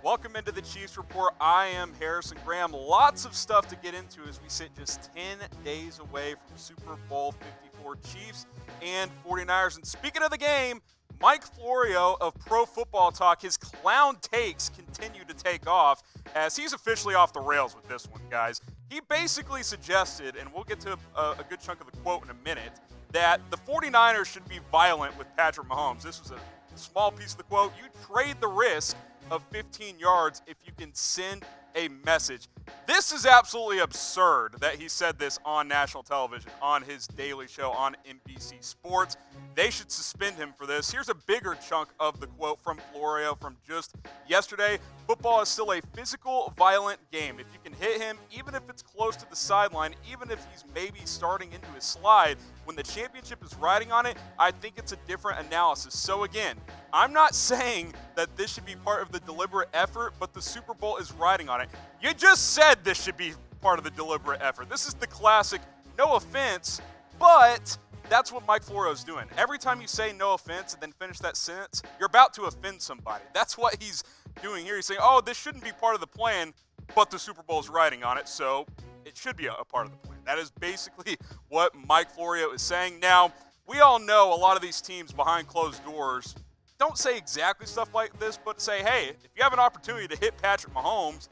Welcome into the Chiefs Report. I am Harrison Graham. Lots of stuff to get into as we sit just 10 days away from Super Bowl 54 Chiefs and 49ers. And speaking of the game, Mike Florio of Pro Football Talk, his clown takes continue to take off as he's officially off the rails with this one, guys. He basically suggested, and we'll get to a good chunk of the quote in a minute, that the 49ers should be violent with Patrick Mahomes. This was a small piece of the quote. You trade the risk of 15 yards if you can send a message. This is absolutely absurd that he said this on national television, on his daily show on NBC Sports. They should suspend him for this. Here's a bigger chunk of the quote from Florio from just yesterday. Football is still a physical, violent game. If you can hit him, even if it's close to the sideline, even if he's maybe starting into his slide, when the championship is riding on it, I think it's a different analysis. So again, I'm not saying that this should be part of the deliberate effort, but the Super Bowl is riding on it. You just said this should be part of the deliberate effort. This is the classic, no offense, but that's what Mike Florio is doing. Every time you say no offense and then finish that sentence, you're about to offend somebody. That's what he's doing here. He's saying, oh, this shouldn't be part of the plan, but the Super Bowl is riding on it, so it should be a part of the plan. That is basically what Mike Florio is saying. Now, we all know a lot of these teams behind closed doors don't say exactly stuff like this, but say, hey, if you have an opportunity to hit Patrick Mahomes,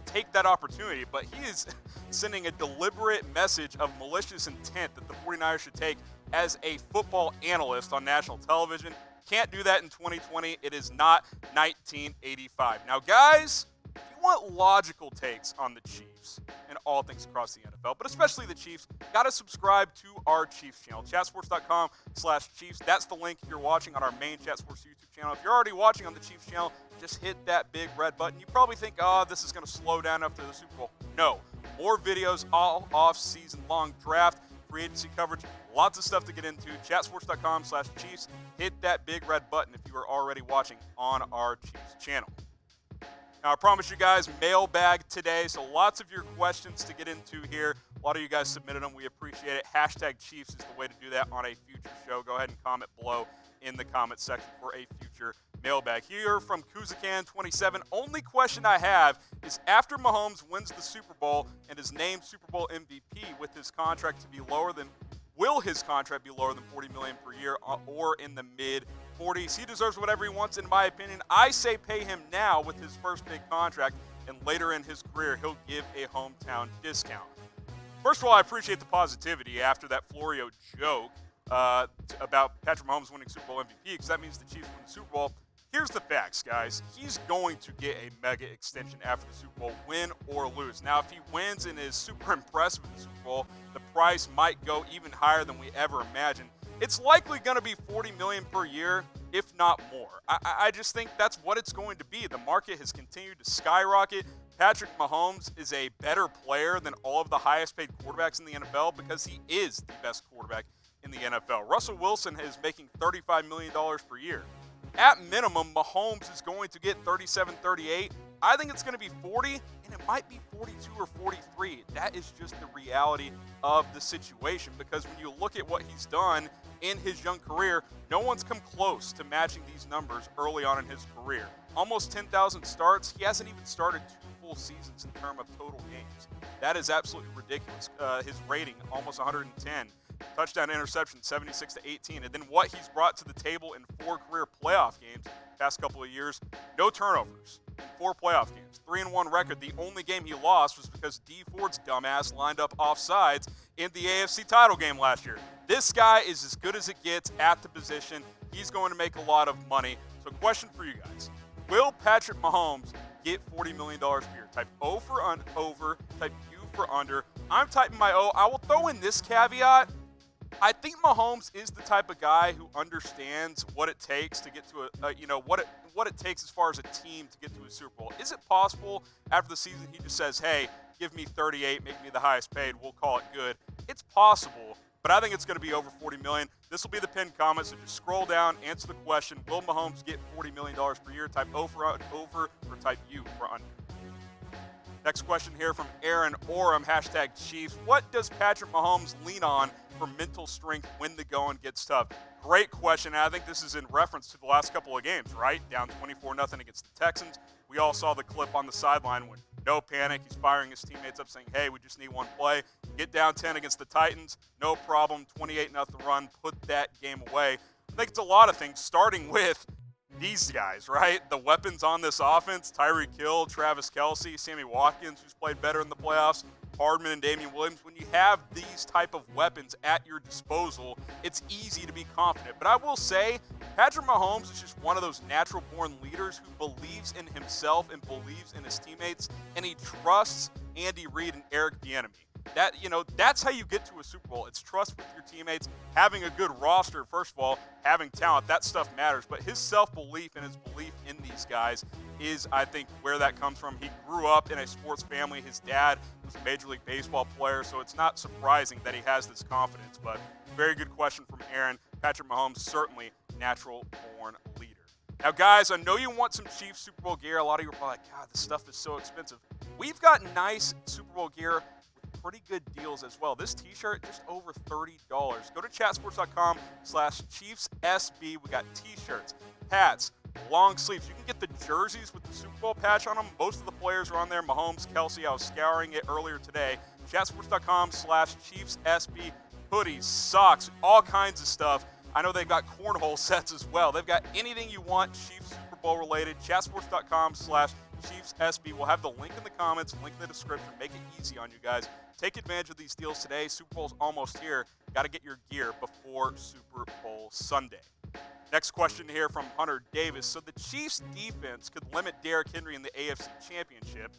take that opportunity. But he is sending a deliberate message of malicious intent that the 49ers should take as a football analyst on national television. Can't do that in 2020. It is not 1985. Now, guys, if you want logical takes on the Chiefs and all things across the NFL, but especially the Chiefs, got to subscribe to our Chiefs channel, chatsports.com/Chiefs. That's the link if you're watching on our main Chat Sports YouTube channel. If you're already watching on the Chiefs channel, just hit that big red button. You probably think, oh, this is going to slow down after the Super Bowl. No, more videos all off-season long, draft, free agency coverage, lots of stuff to get into. Chatsports.com/Chiefs. Hit that big red button if you are already watching on our Chiefs channel. Now, I promise you guys, mailbag today, so lots of your questions to get into here. A lot of you guys submitted them. We appreciate it. #Chiefs is the way to do that on a future show. Go ahead and comment below in the comment section for a future mailbag. Here from Kuzakan27, only question I have is after Mahomes wins the Super Bowl and is named Super Bowl MVP with his contract to be lower than, will his contract be lower than $40 million per year or in the mid-40s? He deserves whatever he wants, in my opinion. I say pay him now with his first big contract, and later in his career, he'll give a hometown discount. First of all, I appreciate the positivity after that Florio joke about Patrick Mahomes winning Super Bowl MVP, because that means the Chiefs win the Super Bowl. Here's the facts, guys. He's going to get a mega extension after the Super Bowl, win or lose. Now, if he wins and is super impressive in the Super Bowl, the price might go even higher than we ever imagined. It's likely going to be $40 million per year, if not more. I just think that's what it's going to be. The market has continued to skyrocket. Patrick Mahomes is a better player than all of the highest-paid quarterbacks in the NFL because he is the best quarterback in the NFL. Russell Wilson is making $35 million per year. At minimum, Mahomes is going to get 37, 38. I think it's going to be 40, and it might be 42 or 43. That is just the reality of the situation, because when you look at what he's done in his young career, no one's come close to matching these numbers early on in his career. Almost 10,000 starts. He hasn't even started 2 full seasons in terms of total games. That is absolutely ridiculous. His rating, almost 110. Touchdown, interception, 76-18. And then what he's brought to the table in 4 career playoff games past couple of years, no turnovers in 4 playoff games. 3-1 record. The only game he lost was because Dee Ford's dumbass lined up offsides in the AFC title game last year. This guy is as good as it gets at the position. He's going to make a lot of money. So question for you guys. Will Patrick Mahomes get $40 million per year? Type O for over, type U for under. I'm typing my O. I will throw in this caveat. I think Mahomes is the type of guy who understands what it takes to get to what it takes as far as a team to get to a Super Bowl. Is it possible after the season he just says, hey, give me 38, make me the highest paid, we'll call it good? It's possible, but I think it's going to be over $40 million. This will be the pinned comment, so just scroll down, answer the question. Will Mahomes get $40 million per year? Type O for over or type U for under. Next question here from Aaron Orem, #Chiefs. What does Patrick Mahomes lean on for mental strength when the going gets tough? Great question. And I think this is in reference to the last couple of games, right? Down 24-0 against the Texans, We all saw the clip on the sideline when no panic. He's firing his teammates up saying, hey, we just need one play. Get down 10 against the Titans. No problem. 28-0 run. Put that game away. I think it's a lot of things, starting with these guys, right? The weapons on this offense, Tyreek Hill, Travis Kelce, Sammy Watkins, who's played better in the playoffs, Hardman and Damian Williams. When you have these type of weapons at your disposal, it's easy to be confident. But I will say, Patrick Mahomes is just one of those natural-born leaders who believes in himself and believes in his teammates, and he trusts Andy Reid and Eric Bieniemy. That's how you get to a Super Bowl. It's trust with your teammates, having a good roster, first of all, having talent. That stuff matters. But his self-belief and his belief in these guys is, I think, where that comes from. He grew up in a sports family. His dad was a Major League Baseball player, so it's not surprising that he has this confidence. But very good question from Aaron. Patrick Mahomes, certainly natural-born leader. Now, guys, I know you want some Chiefs Super Bowl gear. A lot of you are probably like, God, this stuff is so expensive. We've got nice Super Bowl gear, pretty good deals as well. This t-shirt, just over $30. Go to chatsports.com/ChiefsSB. We got t-shirts, hats, long sleeves. You can get the jerseys with the Super Bowl patch on them. Most of the players are on there. Mahomes, Kelce, I was scouring it earlier today. Chatsports.com/ChiefsSB. Hoodies, socks, all kinds of stuff. I know they've got cornhole sets as well. They've got anything you want Chiefs Super Bowl related. Chatsports.com/ChiefsSB. We'll have the link in the comments, link in the description. Make it easy on you guys. Take advantage of these deals today. Super Bowl's almost here. Got to get your gear before Super Bowl Sunday. Next question here from Hunter Davis. So the Chiefs' defense could limit Derrick Henry in the AFC Championship.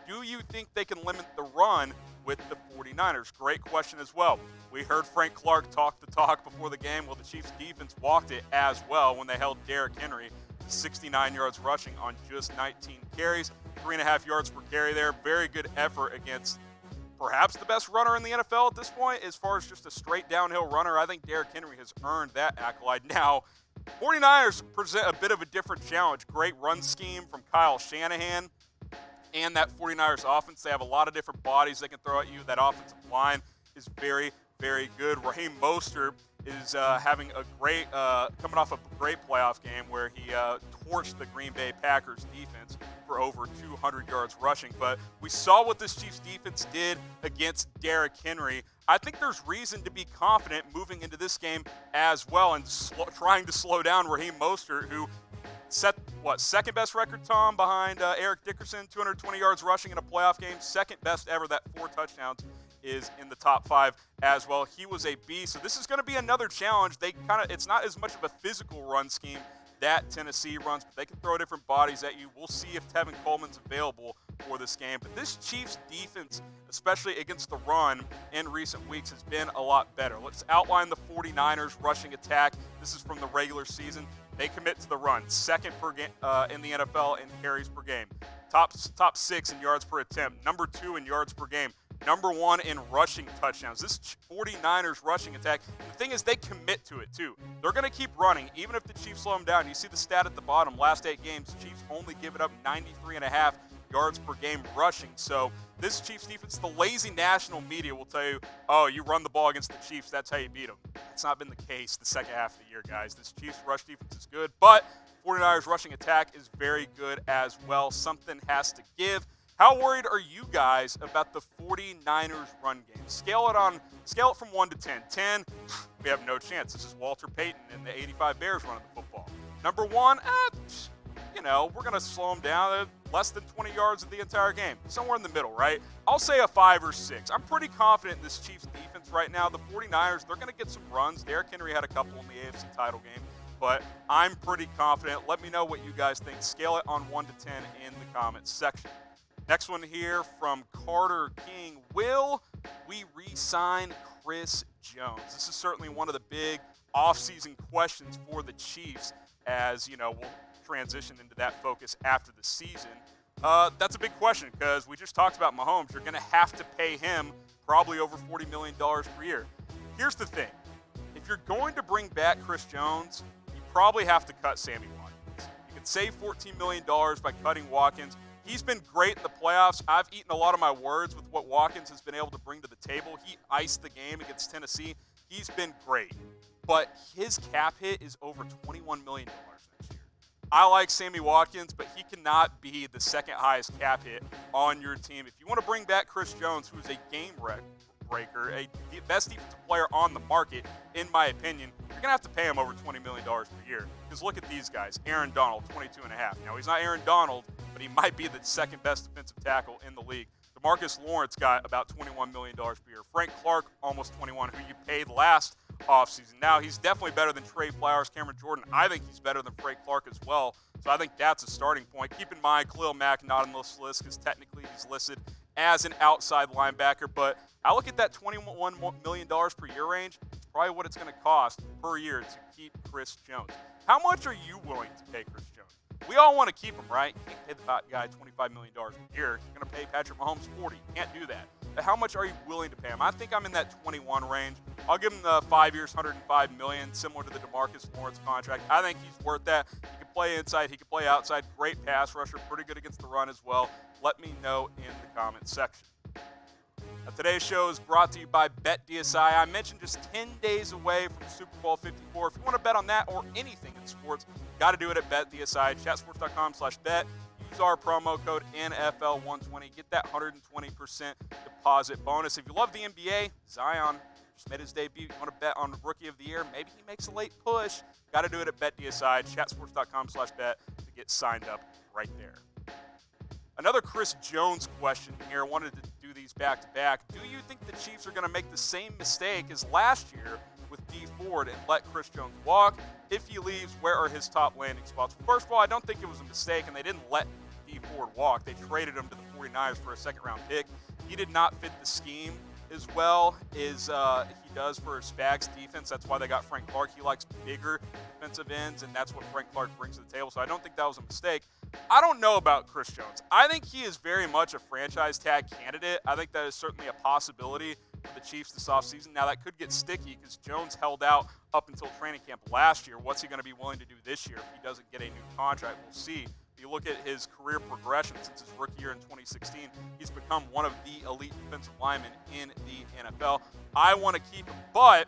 Do you think they can limit the run with the 49ers? Great question as well. We heard Frank Clark talk the talk before the game. Well, the Chiefs' defense walked it as well when they held Derrick Henry to 69 yards rushing on just 19 carries, 3.5 yards per carry there. Very good effort against perhaps the best runner in the NFL at this point as far as just a straight downhill runner. I think Derrick Henry has earned that accolade. Now, 49ers present a bit of a different challenge. Great run scheme from Kyle Shanahan and that 49ers offense. They have a lot of different bodies they can throw at you. That offensive line is very, very good. Raheem Mostert is having a great, coming off a great playoff game where he torched the Green Bay Packers defense for over 200 yards rushing. But we saw what this Chiefs defense did against Derrick Henry. I think there's reason to be confident moving into this game as well and trying to slow down Raheem Mostert, who set, second best record, Tom, behind Eric Dickerson, 220 yards rushing in a playoff game. Second best ever. That 4 touchdowns is in the top 5 as well. He was a beast. So this is going to be another challenge. It's not as much of a physical run scheme that Tennessee runs, but they can throw different bodies at you. We'll see if Tevin Coleman's available for this game. But this Chiefs defense, especially against the run in recent weeks, has been a lot better. Let's outline the 49ers rushing attack. This is from the regular season. They commit to the run, second per game in the NFL in carries per game. Top 6 in yards per attempt, number 2 in yards per game, number 1 in rushing touchdowns. This 49ers rushing attack, the thing is they commit to it too. They're going to keep running even if the Chiefs slow them down. You see the stat at the bottom, last 8 games, the Chiefs only give it up 93.5 yards per game rushing. So this Chiefs defense, the lazy national media will tell you, oh, you run the ball against the Chiefs, that's how you beat them. That's not been the case the second half of the year, guys. This Chiefs rush defense is good, but 49ers rushing attack is very good as well. Something has to give. How worried are you guys about the 49ers run game? Scale it from 1 to 10. 10, we have no chance. This is Walter Payton and the 85 Bears running the football. Number 1, we're going to slow them down at less than 20 yards of the entire game. Somewhere in the middle, right? I'll say a 5 or 6. I'm pretty confident in this Chiefs defense right now. The 49ers, they're going to get some runs. Derrick Henry had a couple in the AFC title game, but I'm pretty confident. Let me know what you guys think. Scale it on 1 to 10 in the comments section. Next one here from Carter King. Will we re-sign Chris Jones? This is certainly one of the big offseason questions for the Chiefs as, we'll transition into that focus after the season. That's a big question because we just talked about Mahomes. You're going to have to pay him probably over $40 million per year. Here's the thing. If you're going to bring back Chris Jones, you probably have to cut Sammy Watkins. You can save $14 million by cutting Watkins. He's been great in the playoffs. I've eaten a lot of my words with what Watkins has been able to bring to the table. He iced the game against Tennessee. He's been great. But his cap hit is over $21 million next year. I like Sammy Watkins, but he cannot be the second highest cap hit on your team. If you want to bring back Chris Jones, who is a game breaker, a best defensive player on the market, in my opinion, you're going to have to pay him over $20 million per year. Because look at these guys. Aaron Donald, 22.5. Now, he's not Aaron Donald, but he might be the second best defensive tackle in the league. DeMarcus Lawrence got about $21 million per year. Frank Clark, almost 21, who you paid last offseason. Now, he's definitely better than Trey Flowers, Cameron Jordan. I think he's better than Frank Clark as well. So I think that's a starting point. Keep in mind, Khalil Mack not on this list because technically he's listed as an outside linebacker. But I look at that $21 million per year range. It's probably what it's going to cost per year to keep Chris Jones. How much are you willing to pay Chris Jones? We all want to keep him, right? You can't pay the guy $25 million a year. You're going to pay Patrick Mahomes $40. You can't do that. But how much are you willing to pay him? I think I'm in that 21 range. I'll give him the 5 years, $105 million, similar to the DeMarcus Lawrence contract. I think he's worth that. He can play inside. He can play outside. Great pass rusher. Pretty good against the run as well. Let me know in the comments section. Now, today's show is brought to you by BetDSI. I mentioned just 10 days away from Super Bowl 54. If you want to bet on that or anything in sports, got to do it at BetDSI. Chatsports.com/bet. Use our promo code NFL120. Get that 120% deposit bonus. If you love the NBA, Zion just made his debut. You want to bet on Rookie of the Year? Maybe he makes a late push. Got to do it at BetDSI. Chatsports.com/bet to get signed up right there. Another Chris Jones question here. I wanted to do these back-to-back. Do you think the Chiefs are going to make the same mistake as last year with D Ford and let Chris Jones walk? If he leaves, where are his top landing spots? First of all, I don't think it was a mistake, and they didn't let D Ford walk. They traded him to the 49ers for a second-round pick. He did not fit the scheme as well as he does for Spags defense. That's why they got Frank Clark. He likes bigger defensive ends, and that's what Frank Clark brings to the table. So I don't think that was a mistake. I don't know about Chris Jones. I think he is very much a franchise tag candidate. I think that is certainly a possibility for the Chiefs this offseason. Now, that could get sticky because Jones held out up until training camp last year. What's he going to be willing to do this year if he doesn't get a new contract? We'll see. If you look at his career progression since his rookie year in 2016, he's become one of the elite defensive linemen in the NFL. I want to keep him, but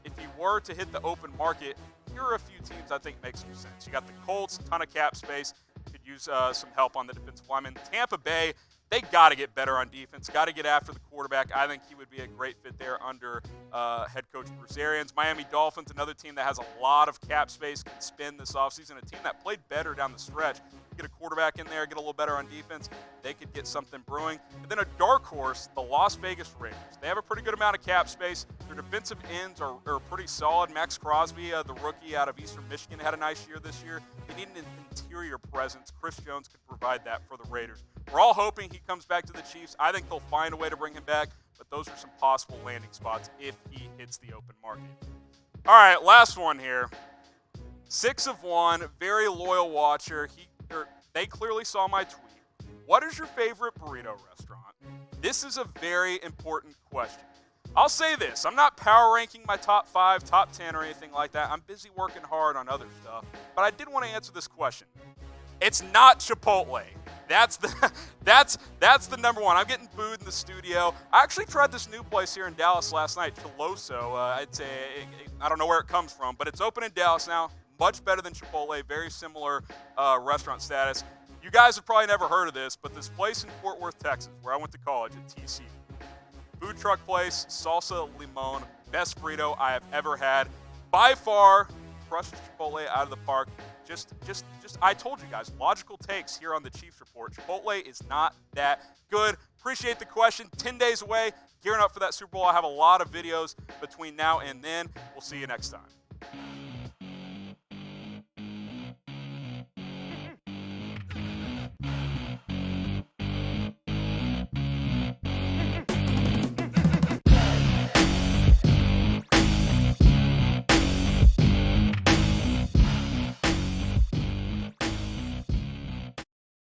if he were to hit the open market, here are a few teams I think make some sense. You got the Colts, ton of cap space, could use some help on the defensive lineman. Tampa Bay, they got to get better on defense, got to get after the quarterback. I think he would be a great fit there under head coach Bruce Arians. Miami Dolphins, another team that has a lot of cap space, can spend this offseason, a team that played better down the stretch. Get a quarterback in there, get a little better on defense, they could get something brewing. And then a dark horse, the Las Vegas Raiders. They have a pretty good amount of cap space. Their defensive ends are pretty solid. Max Crosby, the rookie out of Eastern Michigan, had a nice year this year. They need an interior presence. Chris Jones could provide that for the Raiders. We're all hoping he comes back to the Chiefs. I think they'll find a way to bring him back, but those are some possible landing spots if he hits the open market. All right, last one here. 6 of 1, very loyal watcher. They clearly saw my tweet. What is your favorite burrito restaurant? This is a very important question. I'll say this. I'm not power ranking my top 5, top 10, or anything like that. I'm busy working hard on other stuff. But I did want to answer this question. It's not Chipotle. That's the number one. I'm getting booed in the studio. I actually tried this new place here in Dallas last night, Chiloso. I'd say, I don't know where it comes from, but it's open in Dallas now. Much better than Chipotle, very similar restaurant status. You guys have probably never heard of this, but this place in Fort Worth, Texas, where I went to college at TCU. Food truck place, Salsa Limon, best burrito I have ever had. By far, crushed Chipotle out of the park. Just, I told you guys, logical takes here on the Chiefs Report. Chipotle is not that good. Appreciate the question. 10 days away, gearing up for that Super Bowl. I have a lot of videos between now and then. We'll see you next time.